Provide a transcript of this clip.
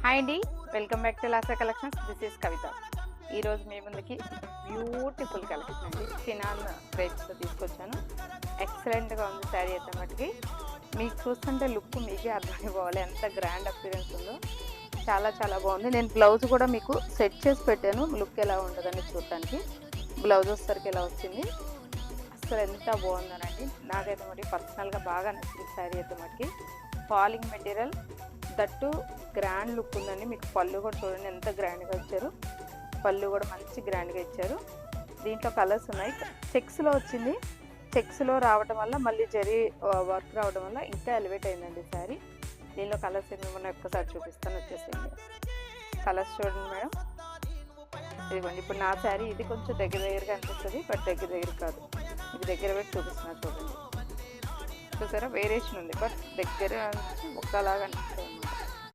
Hi అండి, welcome back to Lasa Collections. This is Kavitha. ఈరోజు మీ ముందుకి బ్యూటిఫుల్ కలెక్షన్ అండి చినాన్ క్రేప్స్తో తీసుకొచ్చాను. ఎక్సలెంట్గా ఉంది శారీ అయితే మటుకి. మీకు చూస్తుంటే లుక్ మీకే అర్థమైపోవాలి ఎంత గ్రాండ్ అపీరెన్స్ ఉందో. చాలా చాలా బాగుంది. నేను బ్లౌజ్ కూడా మీకు సెట్ చేసి పెట్టాను, లుక్ ఎలా ఉంటుందని చూడటానికి. బ్లౌజ్ వచ్చేసరికి ఎలా వచ్చింది, అసలు ఎంత బాగుందనండి. నాకైతే మరి పర్సనల్గా బాగా నచ్చింది శారీ అయితే మటుకి. Falling material, that grand look ఉందండి. మీకు పళ్ళు కూడా చూడండి ఎంత గ్రాండ్గా ఇచ్చారు. పళ్ళు కూడా మంచి గ్రాండ్గా ఇచ్చారు. దీంట్లో కలర్స్ ఉన్నాయి. చెక్స్లో వచ్చింది. చెక్స్లో రావడం వల్ల మళ్ళీ జరీ వర్క్ రావడం వల్ల ఇంకా ఎలివేట్ అయిందండి శారీ. దీనిలో కలర్స్ ఏమన్నా ఒక్కసారి చూపిస్తాను, వచ్చేసింది. కలర్స్ చూడండి మేడం. ఇదిగోండి, ఇప్పుడు నా శారీ ఇది కొంచెం దగ్గరగా అనిపిస్తుంది, బట్ దగ్గర కాదు. ఇది దగ్గర పెట్టి చూపిస్తున్నా చూడండి. చూసారా, వేరియేషన్ ఉంది, బట్ దగ్గర ఒకలాగా అనిపిస్తుంది.